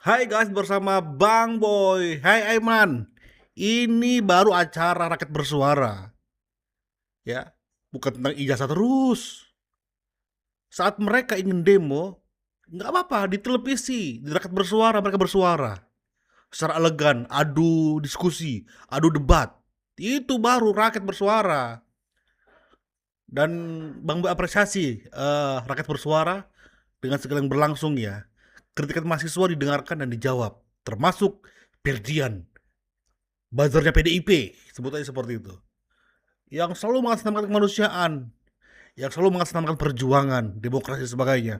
Hai guys, bersama Bang Boy. Hai Aiman. Ini baru acara rakyat bersuara. Ya, bukan tentang ijazah terus. Saat mereka ingin demo, nggak apa-apa di televisi, di rakyat bersuara mereka bersuara secara elegan, adu diskusi, adu debat. Itu baru rakyat bersuara. Dan Bang Boy apresiasi rakyat bersuara dengan segala yang berlangsung ya. Kritikan mahasiswa didengarkan dan dijawab, termasuk Ferdian, buzzernya PDIP, sebutannya seperti itu. Yang selalu mengatasnamakan kemanusiaan, yang selalu mengatasnamakan perjuangan, demokrasi dan sebagainya.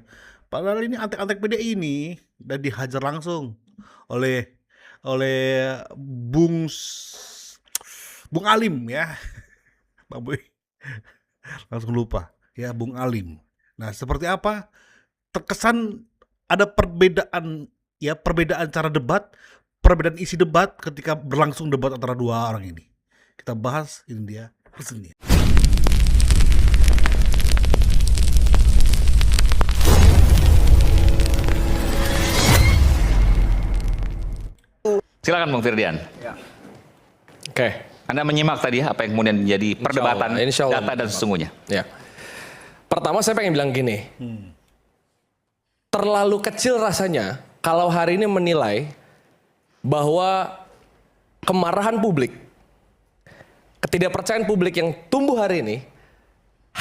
Padahal ini antek-antek PDI ini dan dihajar langsung oleh oleh Bung Bung Alim ya, Bang Boy langsung lupa ya Bung Alim. Nah seperti apa? Terkesan ada perbedaan ya perbedaan cara debat, perbedaan isi debat ketika berlangsung debat antara dua orang ini. Kita bahas ini dia pesennya. Silakan Bung Firdian. Oke. Anda menyimak tadi apa yang kemudian menjadi perdebatan Insya Allah. data dan sesungguhnya. Ya. Pertama saya pengen bilang gini. Terlalu kecil rasanya kalau hari ini menilai bahwa kemarahan publik, ketidakpercayaan publik yang tumbuh hari ini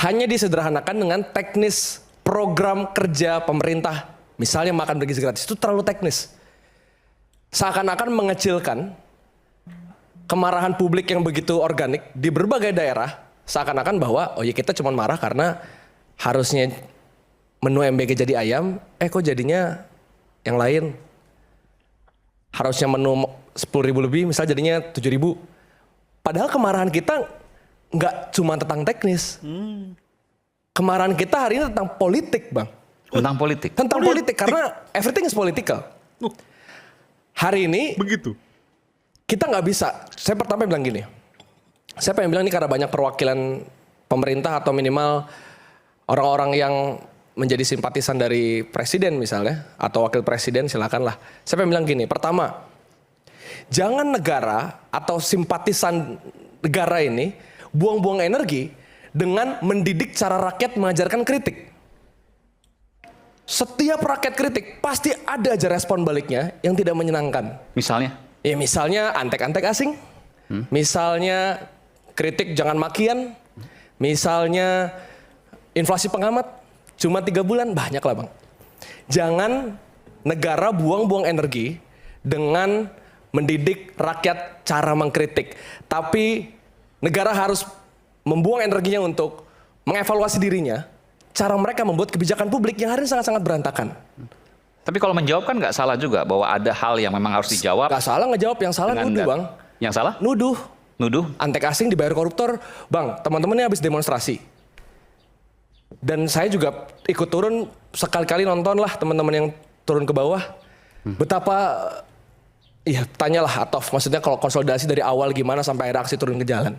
hanya disederhanakan dengan teknis program kerja pemerintah. Misalnya makan bergizi gratis, itu terlalu teknis. Seakan-akan mengecilkan kemarahan publik yang begitu organik di berbagai daerah, seakan-akan bahwa oh ya kita cuma marah karena harusnya menu MBG jadi ayam, kok jadinya yang lain. Harusnya menu 10.000 lebih, misalnya jadinya 7.000. Padahal kemarahan kita nggak cuma tentang teknis. Kemarahan kita hari ini tentang politik, Bang. Tentang politik. Tentang politik, karena everything is political. Hari ini Begitu. kita nggak bisa. Saya pertama bilang gini. Saya pengen bilang ini karena banyak perwakilan pemerintah atau minimal orang-orang yang menjadi simpatisan dari presiden misalnya atau wakil presiden, silakanlah. Saya pengen bilang gini. Pertama, jangan negara atau simpatisan negara ini buang-buang energi dengan mendidik cara rakyat mengajarkan kritik. Setiap rakyat kritik pasti ada aja respon baliknya yang tidak menyenangkan. Misalnya? Ya misalnya antek-antek asing, misalnya kritik jangan makian, misalnya inflasi pengamat cuma 3 bulan, banyak lah Bang. Jangan negara buang-buang energi dengan mendidik rakyat cara mengkritik. Tapi negara harus membuang energinya untuk mengevaluasi dirinya. Cara mereka membuat kebijakan publik yang hari ini sangat-sangat berantakan. Tapi kalau menjawab kan nggak salah juga bahwa ada hal yang memang harus dijawab. Gak salah ngejawab, yang salah dengan nuduh nggak- Bang. Yang salah? Nuduh. Nuduh? Antek asing dibayar koruptor. Bang, teman-temannya habis demonstrasi. Dan saya juga ikut turun, sekali-kali nonton lah teman-teman yang turun ke bawah. Betapa, ya tanyalah Atof, maksudnya kalau konsolidasi dari awal gimana sampai akhirnya aksi turun ke jalan.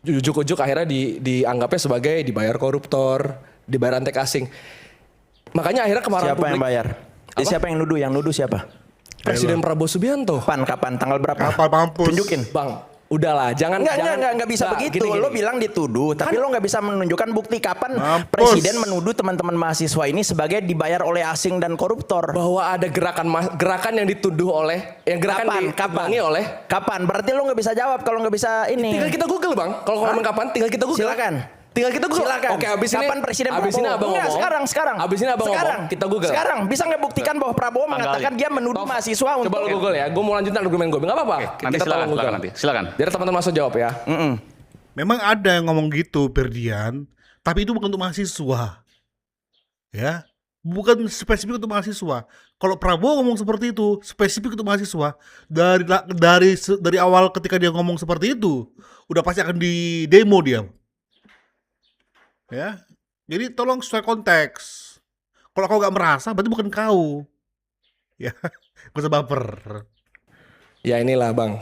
Ujuk-ujuk akhirnya dianggapnya sebagai dibayar koruptor, dibayar antek asing. Makanya akhirnya kemarahan Siapa publik. yang bayar? Siapa yang nuduh? Yang nuduh siapa? Presiden Prabowo Subianto. Kapan? Tanggal berapa? Kapal mampus. Tunjukin. Bang, udahlah, jangan Enggak bisa Nggak, begitu. gini. Lo bilang dituduh, tapi lo nggak bisa menunjukkan bukti kapan Mampus. presiden menuduh teman-teman mahasiswa ini sebagai dibayar oleh asing dan koruptor. bahwa ada gerakan yang dituduh oleh yang gerakan ditunggangi oleh. Kapan? Berarti lo nggak bisa jawab kalau nggak bisa ini. Tinggal kita Google Bang. Kalau ngomong kapan, tinggal kita Google. Silakan. Tinggal kita Google. Silakan. Oke, abis ini. Kapan Presiden abis ini Prabowo? abang Enggak, ngomong. sekarang. Abis ini abang ngomong. Kita Google. Sekarang bisa nggak buktikan bahwa Prabowo mengatakan dia menuduh Toh, mahasiswa coba untuk lo Google ya. Gue mau lanjutin argumen gue. Nggak apa-apa. Nanti Kita tolong silakan nanti. Silakan. Biar teman-teman masuk jawab ya. Memang ada yang ngomong gitu, Ferdian, tapi itu bukan untuk mahasiswa. Ya, bukan spesifik untuk mahasiswa. Kalau Prabowo ngomong seperti itu, spesifik untuk mahasiswa, dari awal ketika dia ngomong seperti itu, udah pasti akan di demo dia. Ya. Jadi tolong sesuai konteks. Kalau kau gak merasa, berarti bukan kau. Ya, gak usah baper. Ya inilah Bang.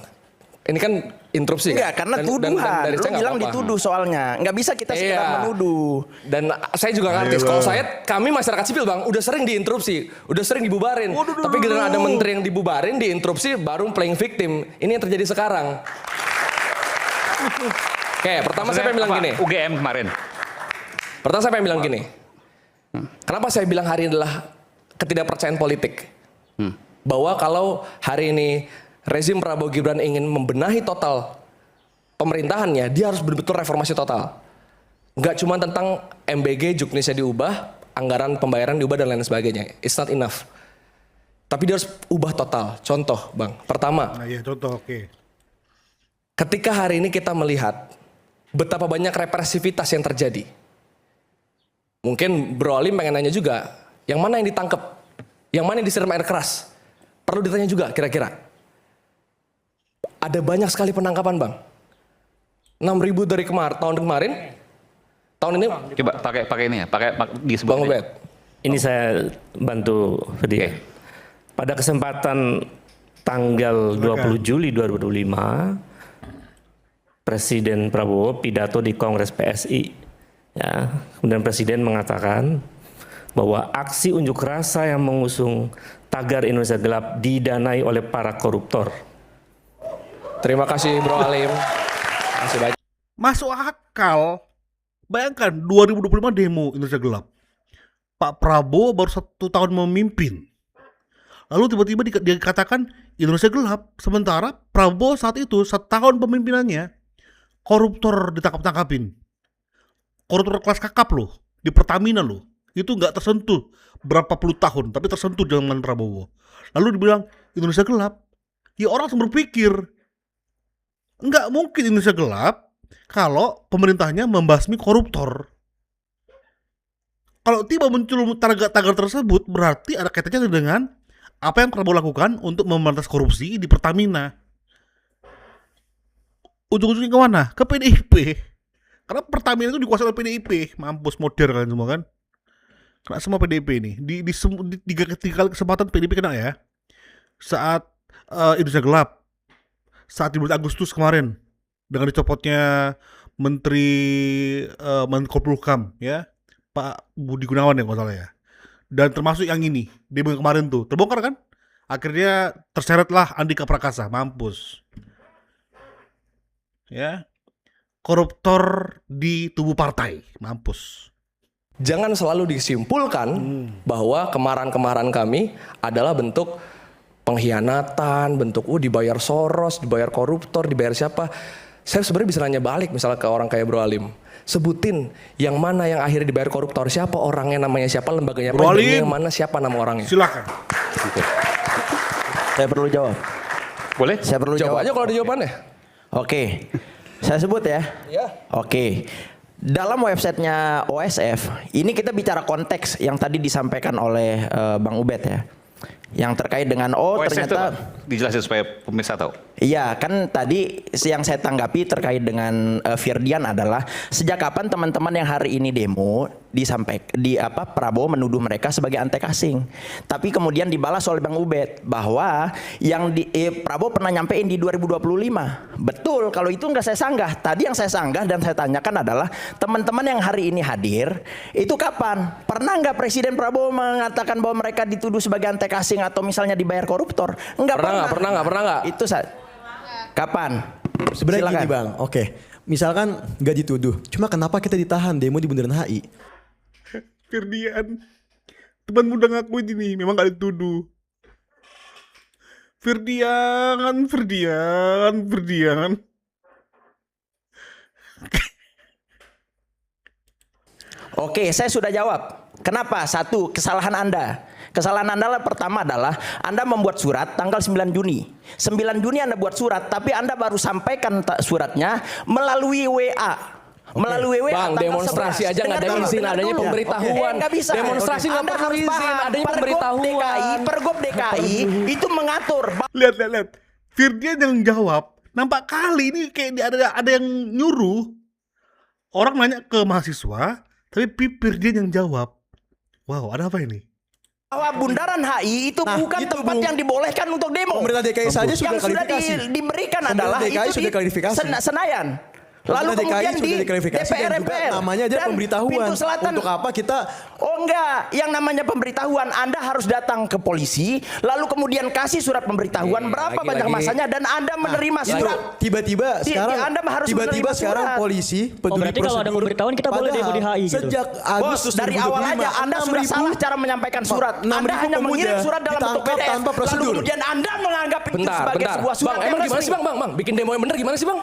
Ini kan interupsi Enggak, kan? karena tuduhan. dari Lu saya nggak bilang apa-apa. dituduh soalnya. Nggak bisa kita sekedar Iya. menuduh. Dan saya juga ngerti, kalau kami masyarakat sipil bang, udah sering diinterupsi, udah sering dibubarin. Tapi giliran ada menteri yang dibubarin, diinterupsi, baru playing victim. Ini yang terjadi sekarang. Oke, pertama saya pengen bilang Apa? gini. UGM kemarin. Pertama saya pengen bilang gini. Kenapa saya bilang hari ini adalah ketidakpercayaan politik? Bahwa kalau hari ini rezim Prabowo Gibran ingin membenahi total pemerintahannya, dia harus betul-betul reformasi total. Nggak cuma tentang MBG, Juknisnya diubah, anggaran pembayaran diubah dan lain sebagainya. It's not enough. Tapi dia harus ubah total. Contoh bang, pertama, Nah, iya contoh, oke. ketika hari ini kita melihat betapa banyak represivitas yang terjadi. Mungkin Bro Alim pengen nanya juga, yang mana yang ditangkap? Yang mana yang disiram air keras? Perlu ditanya juga kira-kira. Ada banyak sekali penangkapan bang. 6.000 dari tahun kemarin. Tahun ini Coba pakai ini ya, pakai disebut. Bang ini. Ubed. Ini saya bantu Fedi. Pada kesempatan tanggal 20 Juli 2025, Presiden Prabowo pidato di Kongres PSI. Ya, kemudian Presiden mengatakan bahwa aksi unjuk rasa yang mengusung tagar Indonesia Gelap didanai oleh para koruptor. Terima kasih Bro Alim. Masih banyak. Masuk akal. Bayangkan 2025 demo Indonesia Gelap. Pak Prabowo baru 1 tahun memimpin. Lalu tiba-tiba dikatakan Indonesia Gelap. Sementara Prabowo saat itu 1 tahun pemimpinannya koruptor ditangkap-tangkapin. Koruptor kelas kakap loh. Di Pertamina loh. Itu nggak tersentuh berapa puluh tahun. Tapi tersentuh zaman Prabowo. Lalu dibilang Indonesia Gelap. Ya orang langsung berpikir. Nggak mungkin Indonesia Gelap kalau pemerintahnya membasmi koruptor. Kalau tiba muncul tagar tersebut, berarti ada kaitannya dengan apa yang Prabowo lakukan untuk memberantas korupsi di Pertamina. Ujung-ujungnya kemana? Ke PDIP. Karena Pertamina itu dikuasai oleh PDIP. Mampus modern kalian semua kan. Kena semua PDIP ini. Di 3 kali kesempatan PDIP kena ya. Saat Indonesia Gelap. Saat di bulan Agustus kemarin dengan dicopotnya Menteri Menko Polhukam ya, Pak Budi Gunawan ya kalau salah ya. Dan termasuk yang ini demo yang kemarin tuh terbongkar kan? Akhirnya terseretlah Andika Prakasa, mampus. Ya. Koruptor di tubuh partai, mampus. Jangan selalu disimpulkan bahwa kemarahan-kemarahan kami adalah bentuk pengkhianatan, bentuk dibayar Soros, dibayar koruptor, dibayar siapa. Saya sebenarnya bisa nanya balik misalnya ke orang kayak Bro Alim. Sebutin yang mana yang akhirnya dibayar koruptor, siapa orangnya, namanya siapa, lembaganya apa, Bro Alim, yang mana, siapa nama orangnya. silakan. Saya perlu jawab. Boleh? Saya perlu Jawab jawab. aja kalau ada jawabannya. Oke. Saya sebut ya. Iya. Oke. Dalam websitenya OSF, ini kita bicara konteks yang tadi disampaikan oleh Bang Ubed ya. Yang terkait dengan OSF itu ternyata apa? Dijelasin supaya pemirsa tahu. iya, kan tadi yang saya tanggapi terkait dengan Firdian adalah sejak kapan teman-teman yang hari ini demo Prabowo menuduh mereka sebagai antek asing. Tapi kemudian dibalas oleh Bang Ubed bahwa yang Prabowo pernah nyampein di 2025. Betul, kalau itu nggak saya sanggah. Tadi yang saya sanggah dan saya tanyakan adalah teman-teman yang hari ini hadir itu kapan? Pernah nggak Presiden Prabowo mengatakan bahwa mereka dituduh sebagai antek asing atau misalnya dibayar koruptor? Nggak pernah. Pernah nggak? Itu kapan? Sebenarnya Silakan. gini bang, oke. Misalkan nggak dituduh, cuma kenapa kita ditahan demo di Bundaran HI? Firdian, teman muda ngakuin ini memang gak dituduh. Firdian. Oke, saya sudah jawab. Kenapa? Satu, kesalahan Anda. Kesalahan Anda pertama adalah Anda membuat surat tanggal 9 Juni. 9 Juni Anda buat surat, tapi Anda baru sampaikan suratnya melalui WA. Melalui WA Bang, tanggal demonstrasi 11. aja nggak ada Dengar dulu, izin, dengar adanya dulu. pemberitahuan. Nggak bisa. Demonstrasi nggak Anda perlu harus izin, paham. adanya Pergub pemberitahuan. Pergub DKI itu mengatur. Lihat. Firdian yang jawab. Nampak kali ini kayak ada yang nyuruh. Orang nanya ke mahasiswa, tapi Firdian yang jawab. Wow, ada apa ini? bahwa bundaran HI itu Nah, bukan itu, tempat Bung. yang dibolehkan untuk demo. Pemerintah DKI saja sudah yang sudah klarifikasi. diberikan Pemerintah adalah DKI itu sudah di klarifikasi. Senayan. Lalu Pemerintah kemudian DKI sudah di diklarifikasi DPR dan juga MPR namanya aja dan pemberitahuan. pintu selatan. Untuk apa kita? Oh enggak, yang namanya pemberitahuan Anda harus datang ke polisi, lalu kemudian kasih surat pemberitahuan berapa banyak masanya dan Anda menerima Itu surat. tiba-tiba sekarang Anda harus tiba-tiba menerima sekarang surat. polisi peduli berarti kalau ada prosedur. pemberitahuan kita boleh demo di HI gitu? Sejak Bos, Agustus dari awal aja Anda sudah salah cara menyampaikan surat. 6.000 Anda hanya pemuda mengirim surat dalam bentuk ditangkap PDF. tanpa Lalu prosedur. kemudian Anda menganggap itu Bentar, sebagai bentar. sebuah surat Bang, yang emang gimana resmi. sih Bang? Bikin demo yang bener gimana sih Bang?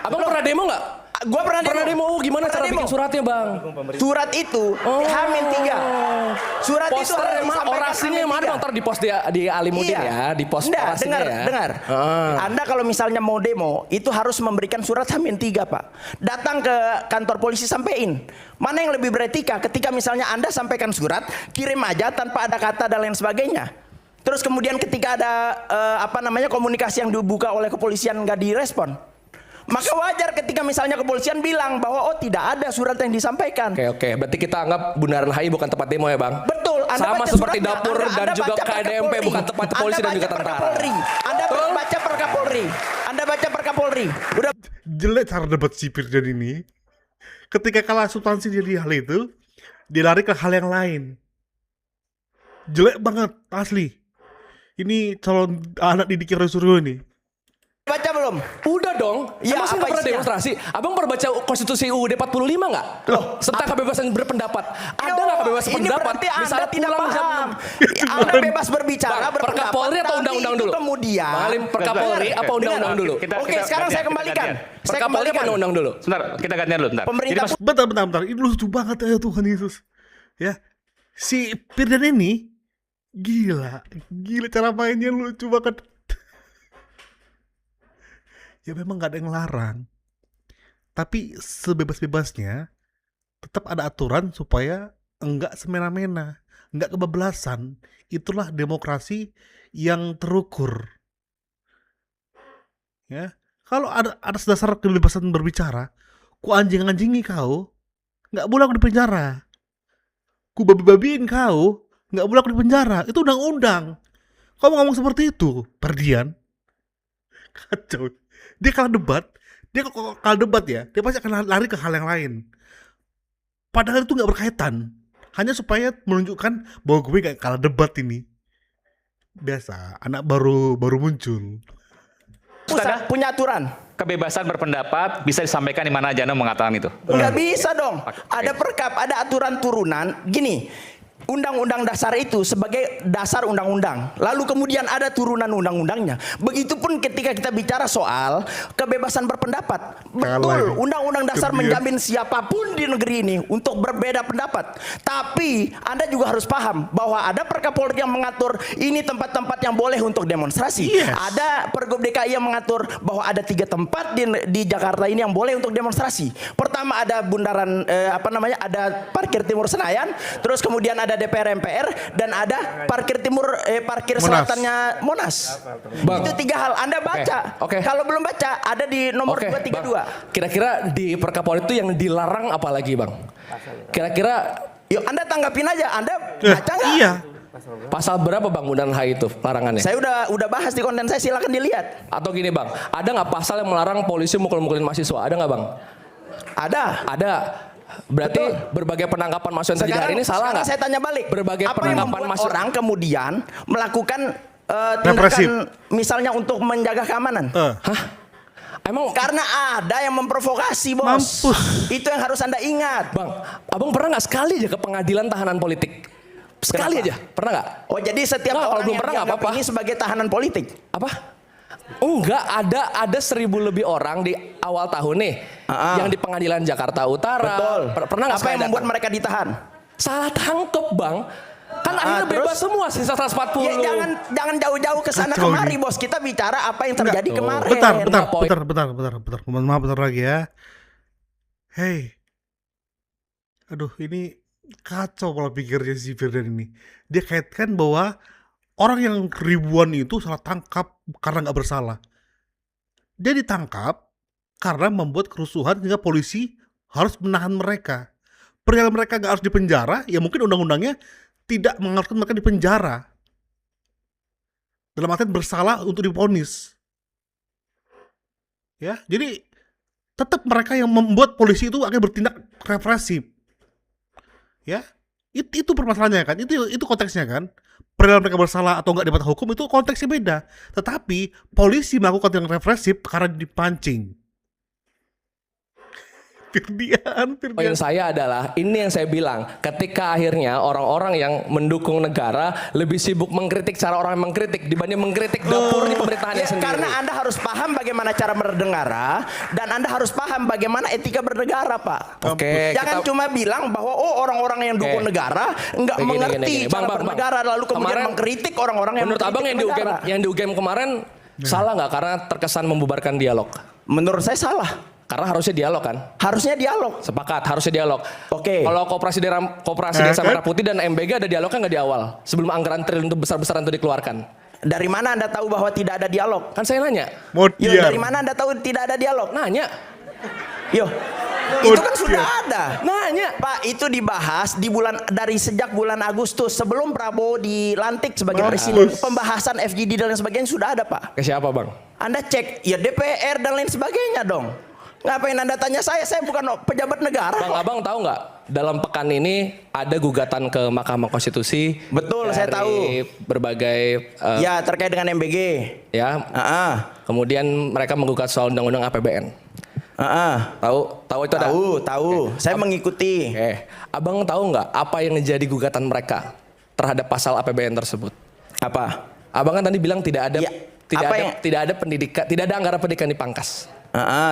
Abang pernah demo nggak? Gua pernah demo. Gimana Pernah cara bikin suratnya Bang? Surat itu Hamin 3. Surat itu Poster harus emang disampaikan orasinya yang Hamin mana 3. Bang? Ntar di post di Alimudin Iya. ya, di post Nggak, orasinya ya. dengar. Anda kalau misalnya mau demo, itu harus memberikan surat Hamin 3, Pak. Datang ke kantor polisi sampein. Mana yang lebih beretika ketika misalnya Anda sampaikan surat, kirim aja tanpa ada kata dan lain sebagainya. Terus kemudian ketika ada komunikasi yang dibuka oleh kepolisian nggak direspon. Maka wajar ketika misalnya kepolisian bilang bahwa tidak ada surat yang disampaikan. Oke. Berarti kita anggap Bundaran HI bukan tempat demo ya Bang? Betul. Sama baca seperti suratnya. dapur dan juga baca KDMP Perkapolri. bukan tempat polisi dan juga Anda baca tentara. Perkapolri. Anda baca Perkapolri. Anda baca Perkapolri. Udah Jelek cara debat si Firdan ini. Ketika kalah substansi dari hal itu, dia lari ke hal yang lain. Jelek banget, asli. Ini calon anak didik Roy Suryo ini. baca belum? Udah dong. Ya, Emang sih apa nggak pernah isinya? demonstrasi? Abang pernah baca konstitusi UUD 45 nggak? Loh, tentang kebebasan berpendapat. Ada nggak kebebasan Ini pendapat? berarti Anda Misalnya tidak pulang jam paham. 6. Anda bebas berbicara, Bang, berpendapat. Perkapolri atau tapi undang-undang itu dulu? Kemudian. Malim Perkapolri apa undang-undang dulu? Oke, sekarang saya kembalikan. Saya Perkapolri apa kembalikan. undang-undang dulu? Sebentar, kita gantian dulu bentar. Pemerintah Jadi Bentar. Ini lucu banget ya Tuhan Yesus. Ya, si Firdan ini gila cara mainnya lucu banget. Ya memang gak ada yang larang. Tapi sebebas-bebasnya tetap ada aturan supaya enggak semena-mena, enggak kebablasan. Itulah demokrasi yang terukur. Ya, kalau ada dasar kebebasan berbicara, ku anjing-anjingi kau, nggak boleh aku dipenjara. Ku babi-babiin kau, nggak boleh aku dipenjara. Itu undang-undang. Kau mau ngomong seperti itu, Ferdian? Kacau. Dia kalah debat, dia pasti akan lari ke hal yang lain. Padahal itu nggak berkaitan. Hanya supaya menunjukkan bahwa gue gak kalah debat ini. Biasa, anak baru muncul. pusat punya aturan. kebebasan berpendapat bisa disampaikan di mana aja Anda mengatakan itu. Nggak bisa dong. Ada perkap, ada aturan turunan. Gini, Undang-Undang Dasar itu sebagai dasar undang-undang. Lalu kemudian ada turunan undang-undangnya. Begitupun ketika kita bicara soal kebebasan berpendapat. Betul, Undang-Undang Dasar menjamin siapapun di negeri ini untuk berbeda pendapat. Tapi Anda juga harus paham bahwa ada Perkapolri yang mengatur ini tempat-tempat yang boleh untuk demonstrasi. Yes. Ada Pergub DKI yang mengatur bahwa ada 3 tempat di Jakarta ini yang boleh untuk demonstrasi. Pertama ada bundaran ada parkir timur Senayan, terus kemudian ada DPR MPR dan ada parkir Monas. selatannya Monas. Bang. Itu 3 hal. Anda baca. Oke. Kalau belum baca ada di nomor Oke, 232. Bang. Kira-kira di Perkapolri itu yang dilarang apa lagi, Bang? Kira-kira Yuk Anda tanggapin aja. Anda baca nggak? Iya. pasal berapa, Bang, Bundaran HI itu larangannya? Saya udah bahas di konten saya, silakan dilihat. Atau gini, Bang, ada nggak pasal yang melarang polisi mukul-mukulin mahasiswa? Ada nggak, Bang? Ada. Ada. Berarti berbagai penangkapan mahasiswa yang terjadi hari ini salah sekarang nggak? saya tanya balik. Berbagai apa yang penangkapan membuat mahasiswa. orang kemudian melakukan Represif. tindakan misalnya untuk menjaga keamanan? Hah? Emang, Karena ada yang memprovokasi, Bos. Mampus. Itu yang harus Anda ingat. Bang, Abang pernah nggak sekali aja ke pengadilan tahanan politik? Sekali aja, pernah nggak? Oh, jadi setiap Nggak, kalau orang belum yang pernah nggak dianggap apa-apa. ini sebagai tahanan politik. Apa? Enggak, ada 1.000 lebih orang di awal tahun nih yang di pengadilan Jakarta Utara. Betul. Pernah nggak Apa yang sekali membuat datang? mereka ditahan? Salah tangkep, Bang. Kan akhirnya terus? bebas semua sisa 140. Ya, jangan jauh-jauh ke sana Kacau kemari, ini. Bos. Kita bicara apa yang terjadi Enggak. kemarin. Bentar. Mohon maaf bentar lagi ya. Hey. Aduh, ini kacau pola pikirnya si Firdan ini. Dia kaitkan bahwa orang yang ribuan itu salah tangkap karena nggak bersalah. Dia ditangkap karena membuat kerusuhan sehingga polisi harus menahan mereka. Perihal mereka nggak harus dipenjara, ya mungkin undang-undangnya tidak mengharuskan mereka di penjara. Dalam artian bersalah untuk divonis. Ya, jadi tetap mereka yang membuat polisi itu akan bertindak represif. Ya, itu permasalahannya kan, itu konteksnya kan. Perihal mereka bersalah atau enggak dapat hukum itu konteksnya beda. Tetapi polisi melakukan yang represif karena dipancing. Firdian. Poin saya adalah, ini yang saya bilang, ketika akhirnya orang-orang yang mendukung negara lebih sibuk mengkritik cara orang yang mengkritik dibanding mengkritik dapur di pemerintahannya Ya, sendiri. karena Anda harus paham bagaimana cara bernegara dan Anda harus paham bagaimana etika bernegara, Pak. Oke, Jangan kita- cuma bilang bahwa orang-orang yang dukung Oke. negara enggak Gini, mengerti gini. cara Bang. bernegara lalu kemudian Kemarin- mengkritik orang-orang yang Menurut abang yang di mengkritik UGM, negara. yang di UGM kemarin salah nggak karena terkesan membubarkan dialog? Menurut saya salah. Karena harusnya dialog kan? Harusnya dialog. Sepakat, harusnya dialog. Oke. Kalau Koperasi Desa kan? Merah Putih dan MBG ada dialognya nggak di awal? Sebelum anggaran triliun itu besar-besaran itu dikeluarkan. Dari mana Anda tahu bahwa tidak ada dialog? Kan saya nanya. Mau Yo, diam. dari mana Anda tahu tidak ada dialog? Nanya. Yo. Itu kan Diam. sudah ada. Nanya. Pak, itu dibahas dari sejak bulan Agustus sebelum Prabowo dilantik sebagai Bagus. presiden. Pembahasan FGD dan lain sebagainya sudah ada, Pak. Ke siapa bang? Anda cek ya DPR dan lain sebagainya dong. Ngapain Anda tanya saya bukan pejabat negara. Bang, abang tahu nggak? Dalam pekan ini ada gugatan ke Mahkamah Konstitusi. Betul, saya tahu. Dari berbagai Ya, terkait dengan MBG. ya. Kemudian mereka menggugat soal undang-undang APBN. Tahu itu ada? Tahu. Saya mengikuti. Abang tahu nggak apa yang menjadi gugatan mereka terhadap pasal APBN tersebut? Apa? Abang kan tadi bilang tidak ada Ya, apa yang- tidak ada pendidikan, tidak ada anggaran pendidikan dipangkas.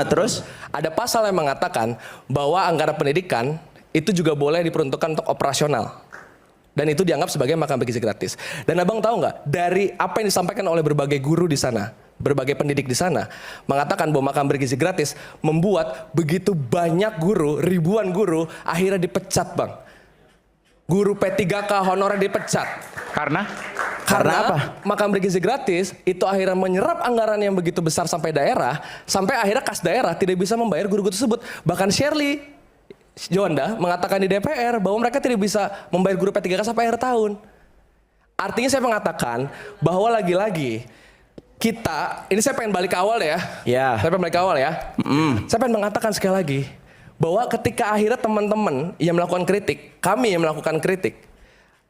Terus? Ada pasal yang mengatakan bahwa anggaran pendidikan itu juga boleh diperuntukkan untuk operasional. Dan itu dianggap sebagai makan bergizi gratis. Dan abang tahu nggak, dari apa yang disampaikan oleh berbagai guru di sana, berbagai pendidik di sana, mengatakan bahwa makan bergizi gratis membuat begitu banyak guru, ribuan guru, akhirnya dipecat bang. Guru P3K honorer dipecat. Karena Karena apa? Makan bergizi gratis itu akhirnya menyerap anggaran yang begitu besar sampai daerah, sampai akhirnya kas daerah tidak bisa membayar guru-guru tersebut. Bahkan Shirley Juanda mengatakan di DPR bahwa mereka tidak bisa membayar guru P3K sampai akhir tahun. Artinya saya mengatakan bahwa lagi-lagi kita, ini saya pengen balik ke awal ya. Ya. Saya pengen balik ke awal ya. Saya pengen mengatakan sekali lagi bahwa ketika akhirnya teman-teman yang melakukan kritik, kami yang melakukan kritik,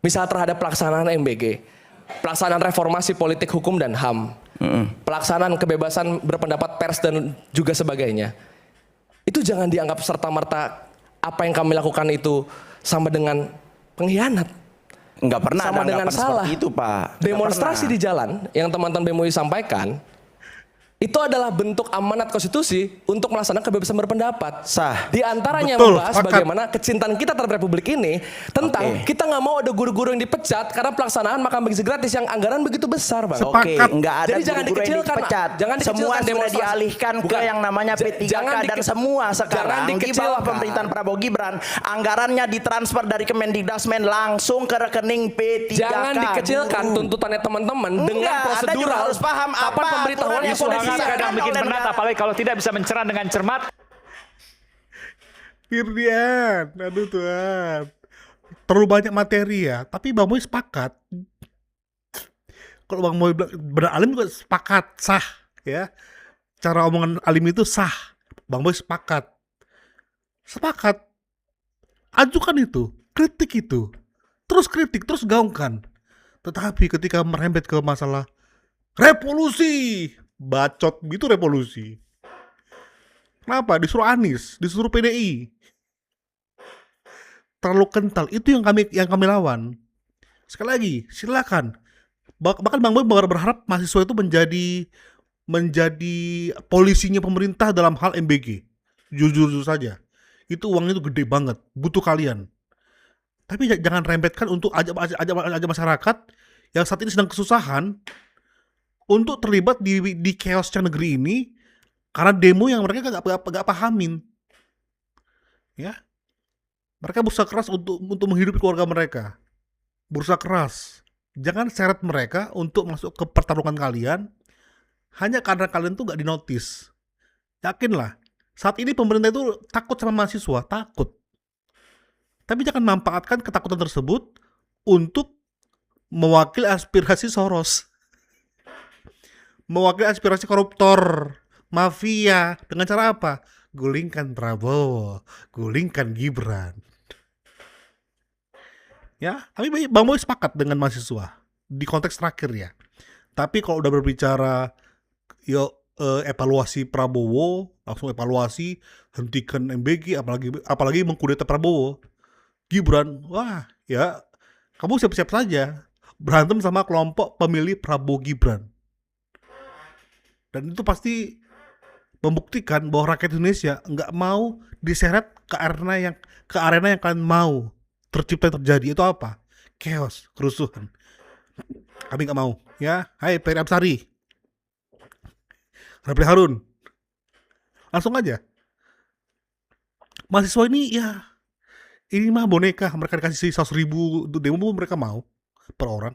misal terhadap pelaksanaan MBG, pelaksanaan reformasi politik hukum dan HAM, pelaksanaan kebebasan berpendapat pers dan juga sebagainya, itu jangan dianggap serta-merta apa yang kami lakukan itu sama dengan pengkhianat. Enggak pernah Sama ada dengan anggapan salah. seperti itu, Pak. Nggak Demonstrasi pernah. di jalan yang teman-teman BEM UI sampaikan itu adalah bentuk amanat konstitusi untuk melaksanakan kebebasan berpendapat. Sah. Di antaranya Betul, membahas sepakat. bagaimana kecintaan kita terhadap Republik ini tentang Oke. kita nggak mau ada guru-guru yang dipecat karena pelaksanaan makan bergizi gratis yang anggaran begitu besar, bang. Oke, Sepakat. enggak ada Jadi jangan guru-guru yang dikecilkan, dipecat. jangan dikecilkan Semua sudah demonstrasi. dialihkan ke Bukan. yang namanya P3K Jangan dan dike- semua jangan sekarang di dikecilkan. bawah pemerintahan Prabowo Gibran anggarannya ditransfer dari Kemendikbudrismen langsung ke rekening P3K. Jangan dikecilkan guru. tuntutannya teman-teman dengan Enggak, Anda juga prosedural. harus paham Kapan apa pemberitahuan aturan yang polisi sudah kadang disahkan bikin oleh penat, negara. apalagi kalau tidak bisa mencerna dengan cermat. Firdian, aduh Tuhan. Terlalu banyak materi ya, tapi Bang Boy sepakat. Kalau Bang Boy bilang benar alim juga sepakat, sah ya. Cara omongan alim itu sah. Bang Boy sepakat. Sepakat. Ajukan itu, kritik itu. Terus kritik, terus gaungkan. Tetapi ketika merembet ke masalah revolusi, bacot gitu revolusi. Kenapa? Disuruh Anies, disuruh PDI. Terlalu kental. Itu yang kami lawan. Sekali lagi, silakan. Bahkan Bang Boy berharap mahasiswa itu menjadi polisinya pemerintah dalam hal MBG. Jujur saja. Itu uangnya itu gede banget, butuh kalian. Tapi jangan rembetkan untuk ajak masyarakat yang saat ini sedang kesusahan untuk terlibat di chaosnya negeri ini karena demo yang mereka gak pahamin. Ya. Mereka berusaha keras untuk menghidupi keluarga mereka. Berusaha keras. Jangan seret mereka untuk masuk ke pertarungan kalian hanya karena kalian tuh gak dinotis. Yakinlah, saat ini pemerintah itu takut sama mahasiswa, takut. Tapi jangan manfaatkan ketakutan tersebut untuk mewakili aspirasi Soros, mewakili aspirasi koruptor, mafia, dengan cara apa? Gulingkan Prabowo, gulingkan Gibran. Ya, tapi Bang Boy sepakat dengan mahasiswa di konteks terakhir ya. Tapi kalau udah berbicara evaluasi Prabowo, langsung evaluasi, hentikan MBG, apalagi mengkudeta Prabowo, Gibran, wah ya kamu siap-siap saja berantem sama kelompok pemilih Prabowo Gibran. Dan itu pasti membuktikan bahwa rakyat Indonesia nggak mau diseret ke arena yang kalian mau tercipta terjadi. Itu apa? Chaos, kerusuhan. Kami nggak mau. Ya, hai Ferry Amsari, Refli Harun, langsung aja. Mahasiswa ini ya, ini mah boneka. Mereka dikasih 100.000 untuk demo, mereka mau per orang.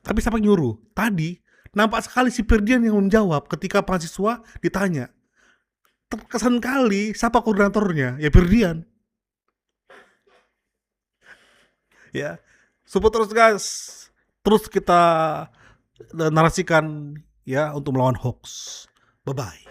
Tapi siapa yang nyuruh? Tadi nampak sekali si Firdian yang menjawab ketika mahasiswa ditanya. Terkesan kali siapa koordinatornya? Ya Firdian. Ya, support terus guys. Terus kita narasikan ya untuk melawan hoax. Bye bye.